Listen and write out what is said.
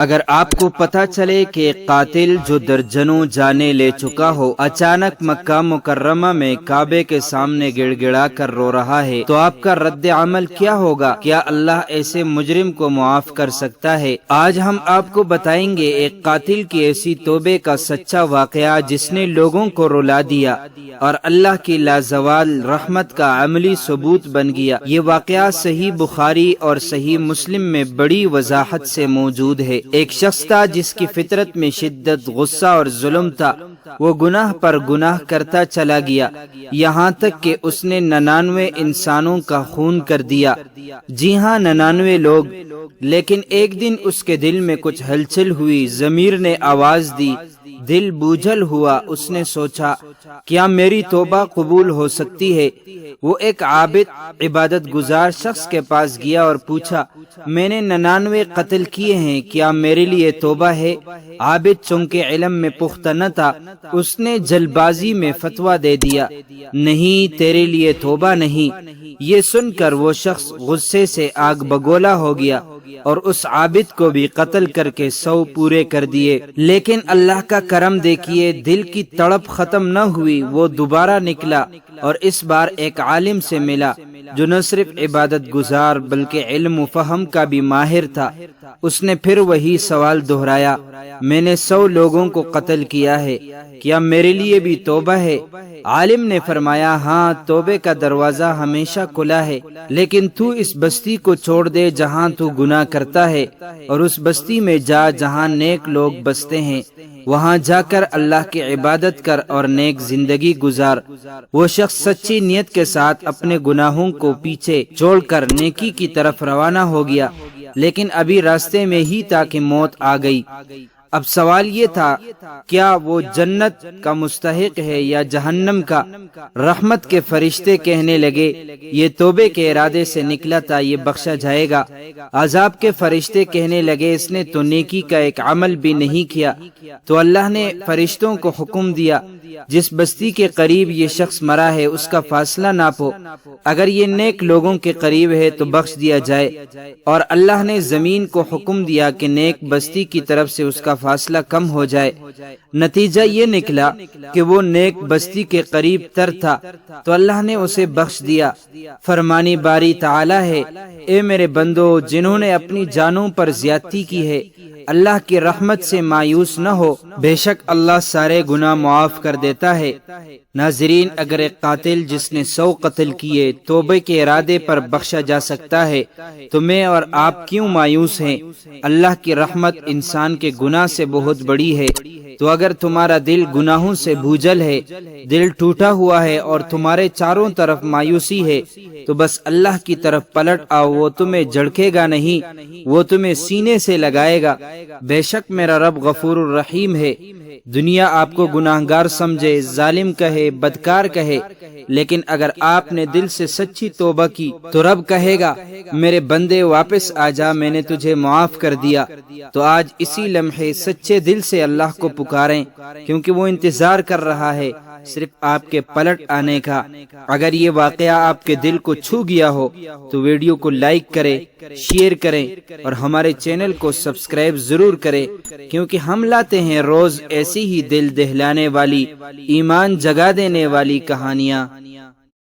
اگر آپ کو پتہ چلے کہ قاتل جو درجنوں جانیں لے چکا ہو اچانک مکہ مکرمہ میں کعبے کے سامنے گڑ گڑا کر رو رہا ہے تو آپ کا رد عمل کیا ہوگا؟ کیا اللہ ایسے مجرم کو معاف کر سکتا ہے؟ آج ہم آپ کو بتائیں گے ایک قاتل کی ایسی توبے کا سچا واقعہ جس نے لوگوں کو رلا دیا اور اللہ کی لازوال رحمت کا عملی ثبوت بن گیا۔ یہ واقعہ صحیح بخاری اور صحیح مسلم میں بڑی وضاحت سے موجود ہے۔ ایک شخص تھا جس کی فطرت میں شدت، غصہ اور ظلم تھا۔ وہ گناہ پر گناہ کرتا چلا گیا یہاں تک کہ اس نے 99 انسانوں کا خون کر دیا۔ جی ہاں، 99 لوگ۔ لیکن ایک دن اس کے دل میں کچھ ہلچل ہوئی، ضمیر نے آواز دی، دل بوجھل ہوا۔ اس نے سوچا کیا میری توبہ قبول ہو سکتی ہے؟ وہ ایک عابد عبادت گزار شخص کے پاس گیا اور پوچھا، میں نے 99 قتل کیے ہیں، کیا میرے لیے توبہ ہے؟ عابد چونکہ علم میں پختہ نہ تھا، اس نے جلد بازی میں فتویٰ دے دیا، نہیں، تیرے لیے توبہ نہیں۔ یہ سن کر وہ شخص غصے سے آگ بگولا ہو گیا اور اس عابد کو بھی قتل کر کے 100 پورے کر دیے۔ لیکن اللہ کا کرم دیکھیے، دل کی تڑپ ختم نہ ہوئی۔ وہ دوبارہ نکلا اور اس بار ایک عالم سے ملا جو نہ صرف عبادت گزار بلکہ علم و فہم کا بھی ماہر تھا۔ اس نے پھر وہی سوال دہرایا، میں نے 100 لوگوں کو قتل کیا ہے، کیا میرے لیے بھی توبہ ہے؟ عالم نے فرمایا، ہاں، توبے کا دروازہ ہمیشہ کھلا ہے، لیکن تو اس بستی کو چھوڑ دے جہاں تو گناہ کرتا ہے اور اس بستی میں جا جہاں نیک لوگ بستے ہیں، وہاں جا کر اللہ کی عبادت کر اور نیک زندگی گزار۔ وہ شخص سچی نیت کے ساتھ اپنے گناہوں کو پیچھے چھوڑ کر نیکی کی طرف روانہ ہو گیا، لیکن ابھی راستے میں ہی تھا کہ موت آ گئی۔ اب سوال یہ تھا، کیا وہ جنت کا مستحق ہے یا جہنم کا؟ رحمت کے فرشتے کہنے لگے، یہ توبے کے ارادے سے نکلا تھا، یہ بخشا جائے گا۔ عذاب کے فرشتے کہنے لگے، اس نے تو نیکی کا ایک عمل بھی نہیں کیا۔ تو اللہ نے فرشتوں کو حکم دیا، جس بستی کے قریب یہ شخص مرا ہے اس کا فاصلہ ناپو، اگر یہ نیک لوگوں کے قریب ہے تو بخش دیا جائے۔ اور اللہ نے زمین کو حکم دیا کہ نیک بستی کی طرف سے اس کا فاصلہ کم ہو جائے۔ نتیجہ یہ نکلا کہ وہ نیک بستی کے قریب تر تھا تو اللہ نے اسے بخش دیا۔ فرمانی باری تعالی ہے، اے میرے بندو جنہوں نے اپنی جانوں پر زیادتی کی ہے، اللہ کی رحمت سے مایوس نہ ہو، بے شک اللہ سارے گناہ معاف کر دیتا ہے۔ ناظرین، اگر ایک قاتل جس نے 100 قتل کیے توبے کے ارادے پر بخشا جا سکتا ہے تو میں اور آپ کیوں مایوس ہیں؟ اللہ کی رحمت انسان کے گناہ سے بہت بڑی ہے۔ تو اگر تمہارا دل گناہوں سے بوجھل ہے، دل ٹوٹا ہوا ہے اور تمہارے چاروں طرف مایوسی ہے تو بس اللہ کی طرف پلٹ آؤ، وہ تمہیں جھڑکے گا نہیں، وہ تمہیں سینے سے لگائے گا۔ بے شک میرا رب غفور الرحیم ہے۔ دنیا آپ کو گناہگار سمجھے، ظالم کہے، بدکار کہے، لیکن اگر آپ نے دل سے سچی توبہ کی تو رب کہے گا، میرے بندے واپس آ جا، میں نے تجھے معاف کر دیا۔ تو آج اسی لمحے سچے دل سے اللہ کو پکاریں، کیونکہ وہ انتظار کر رہا ہے صرف آپ کے پلٹ آنے کا۔ اگر یہ واقعہ آپ کے دل کو چھو گیا ہو تو ویڈیو کو لائک کریں، شیئر کریں اور ہمارے چینل کو سبسکرائب ضرور کریں، کیونکہ ہم لاتے ہیں روز ایسی ہی دل دہلانے والی، ایمان جگا دینے والی کہانیاں۔